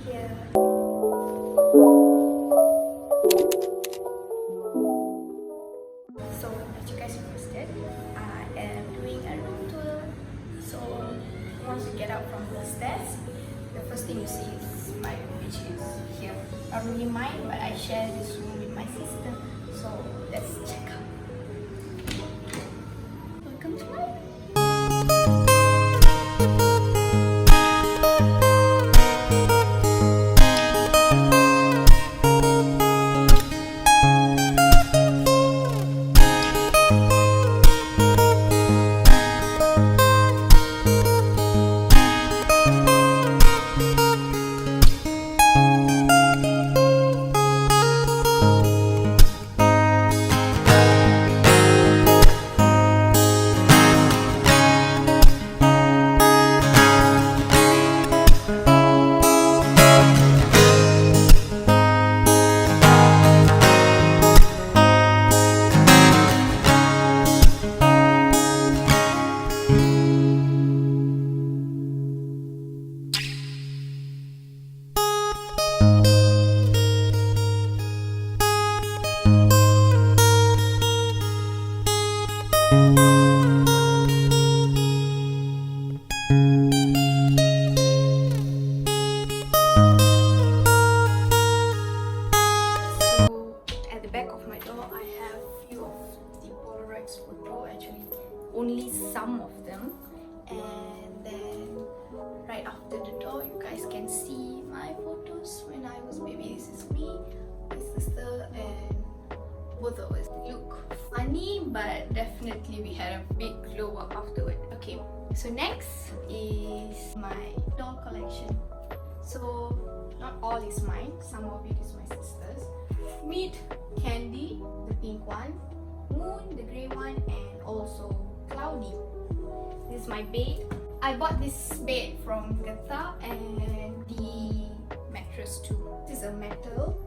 here. So as you guys requested, I am doing a room tour. So once you get out from the stairs, the first thing you see is my room, which is here. Not really mine, but I share this room with my sister. So let's check out. Welcome to my room. Photo, actually only some of them, and then right after the door you guys can see my photos when I was baby. This is me, my sister, and both of us look funny, but definitely we had a big glow up afterward. Okay, so next is my doll collection. So not all is mine, some of it is my sister's. Meet Candy, the pink one, Moon, the grey one, and also Cloudy. This is my bed. I bought this bed from Gata, and the mattress too. This is a metal,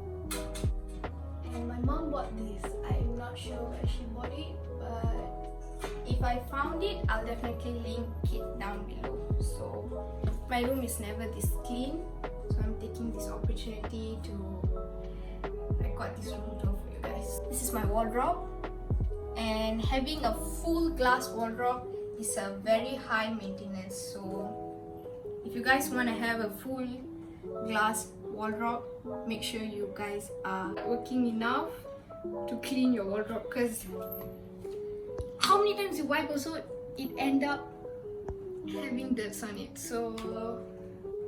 and my mom bought this. I'm not sure where she bought it, but if I found it, I'll definitely link it down below. So my room is never this clean, so I'm taking this opportunity to record this room tour for you guys. This is my wardrobe. And having a full glass wardrobe is a very high maintenance, so if you guys want to have a full glass wardrobe, make sure you guys are working enough to clean your wardrobe, because how many times you wipe also it end up having dirt on it. So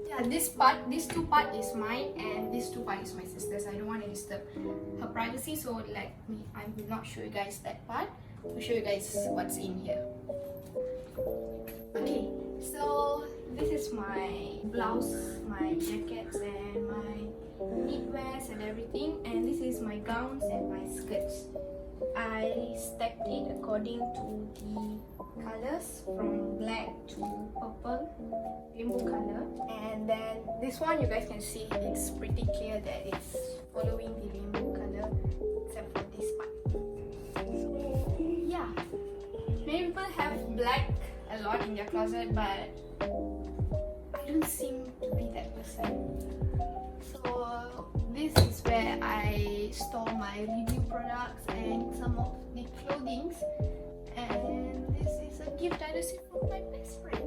yeah, this two part is mine, and this two part is my sister's. I don't want to disturb her privacy, so I will not show you guys that part. I'll show you guys what's in here. Okay, so this is my blouse, my jackets, and my knitwears and everything, and this is my gowns and my skirts. I stacked it according to the colors from black to purple, rainbow color, and then this one you guys can see it's pretty clear that it's following the rainbow color except for this part. So yeah, many people have black a lot in their closet, but I don't seem to be that person. So this is where I store my review products and some of the clothings, and this is a gift I received from my best friend.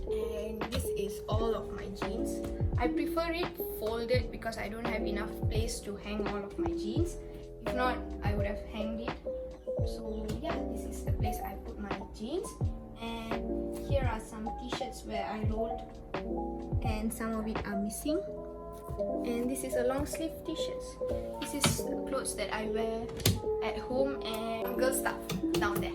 And this is all of my jeans. I prefer it folded because I don't have enough place to hang all of my jeans. If not, I would have hanged it. So yeah, this is the place I put my jeans. And here are some t-shirts where I rolled, and some of it are missing. And this is a long sleeve t-shirts. This is clothes that I wear at home, and girl stuff down there.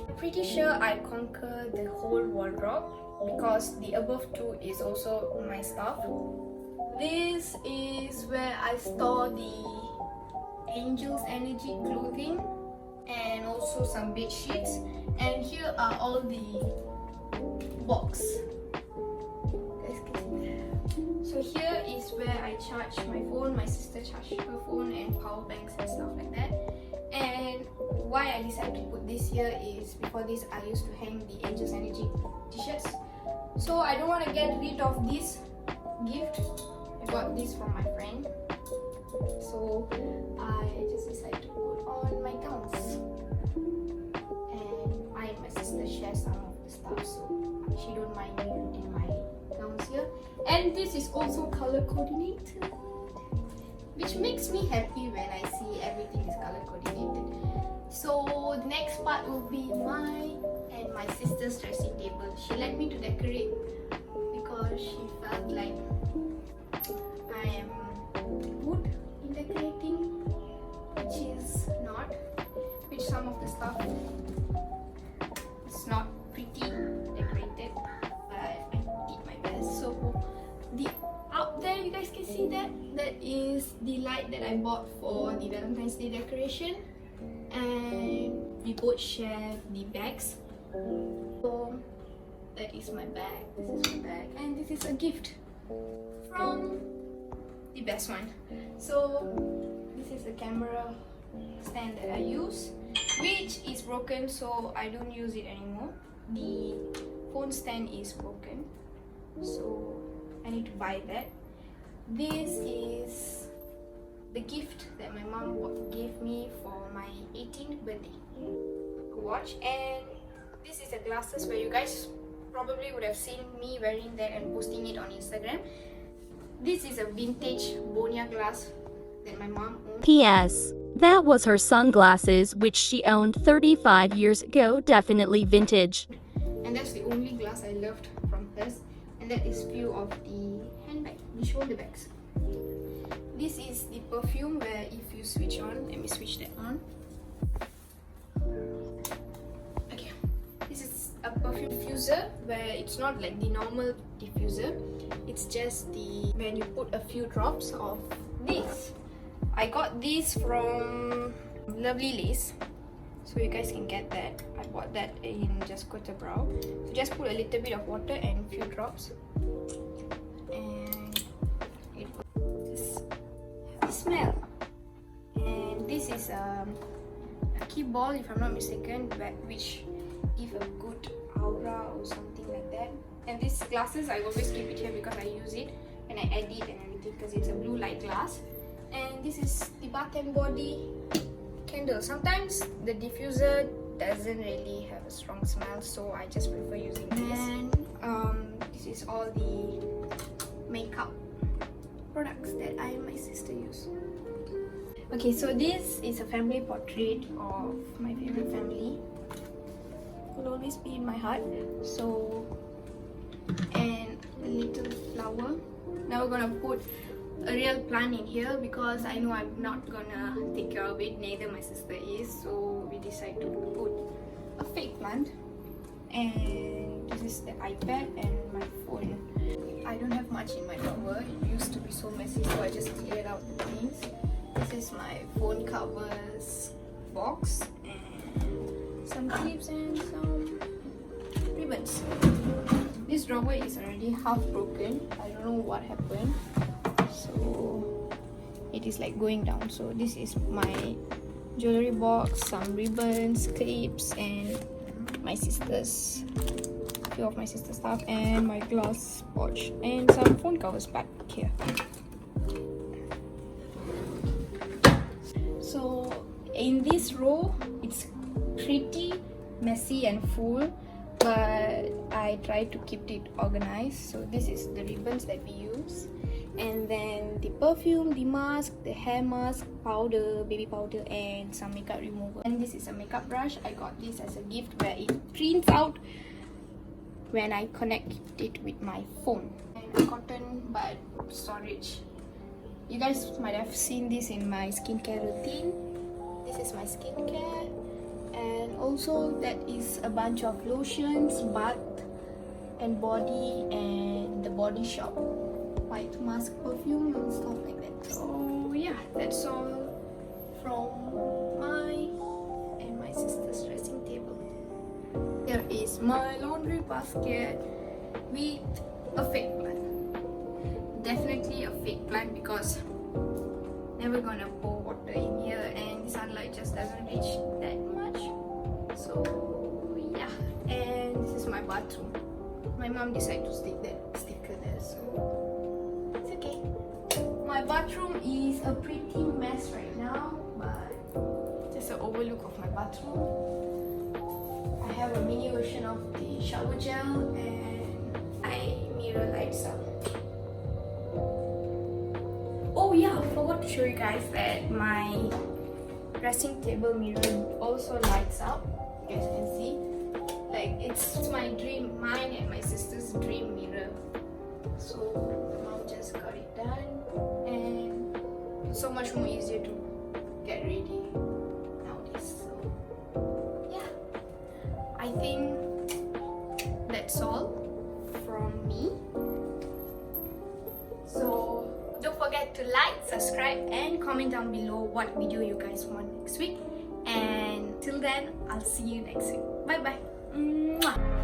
I'm pretty sure I conquer the whole wardrobe because the above two is also my stuff. This is where I store the Angel's Energy clothing and also some bed sheets. And here are all the box. So here is where I charge my phone, my sister charged her phone, and power banks and stuff like that. And why I decided to put this here is before this I used to hang the Angel's Energy t-shirts. So I don't want to get rid of this gift, got this from my friend. So I just decided to put on my gowns. And I and my sister share some of the stuff, so she don't mind me putting my gowns here. And this is also color coordinated, which makes me happy when I see everything is color coordinated. So the next part will be my and my sister's dressing table. She let me to decorate because she felt like I am good in decorating, which is not. Which some of the stuff is not pretty decorated, but I did my best. So the out there, you guys can see that is the light that I bought for the Valentine's Day decoration, and we both share the bags. So that is my bag, this is my bag, and this is a gift from the best one. So this is the camera stand that I use, which is broken, so I don't use it anymore. The phone stand is broken, so I need to buy that. This is the gift that my mom gave me for my 18th birthday, a watch. And this is the glasses where you guys probably would have seen me wearing that and posting it on Instagram. This is a vintage Bonia glass that my mom owned. P.S. That was her sunglasses, which she owned 35 years ago, definitely vintage. And that's the only glass I loved from hers. And that is few of the handbag, the shoulder bags. This is the perfume where if you switch on, let me switch that on. Okay, this is a perfume diffuser where it's not like the normal diffuser. It's just the when you put a few drops of this. I got this from Lovely Lace, so you guys can get that. I bought that in Just Kota Brow. So just put a little bit of water and a few drops, and it will just have a smell. And this is a key ball, if I'm not mistaken, which give a good aura or something like that. And these glasses, I always keep it here because I use it when I edit and everything, because it's a blue light glass. And this is the Bath and Body candle. Sometimes the diffuser doesn't really have a strong smell, so I just prefer using this. And this is all the makeup products that I and my sister use. Okay, so this is a family portrait of my favorite family. Will always be in my heart. So, and a little flower. Now we're gonna put a real plant in here because I know I'm not gonna take care of it, neither my sister is, so we decided to put a fake plant. And this is the iPad and my phone. I don't have much in my drawer. It used to be so messy, so I just cleared out the things. This is my phone covers box and some clips and some ribbons. This drawer is already half broken. I don't know what happened, so it is like going down. So this is my jewelry box, some ribbons, clips, and my sister's, a few of my sister's stuff, and my glass pouch, and some phone covers back here. So in this row, it's pretty messy and full, but I try to keep it organized. So this is the ribbons that we use, and then the perfume, the mask, the hair mask, powder, baby powder, and some makeup remover. And this is a makeup brush. I got this as a gift where it prints out when I connect it with my phone. And a cotton bud storage. You guys might have seen this in my skincare routine. This is my skincare, and also that is a bunch of lotions, bath and body, and the Body Shop white mask perfume and stuff like that. So yeah, that's all from my and my sister's dressing table. Here is my laundry basket with a fake plant. Definitely a fake plant because never gonna pour water in here, and the sunlight just doesn't reach that much. So yeah, and this is my bathroom. My mom decided to stick that sticker there, so it's okay. bathroom is a pretty mess right now, but just an overlook of my bathroom. I have a mini version of the shower gel and I mirror lights up. Oh yeah, I forgot to show you guys that my dressing table mirror also lights up. You guys can see. Like it's my dream, mine and my sister's dream mirror. So mom just got it done and so much more easier to get ready nowadays. So yeah, I think that's all from me. So don't forget to like, subscribe and comment down below what video you guys want next week. And till then, I'll see you next week. Bye bye. Mwah.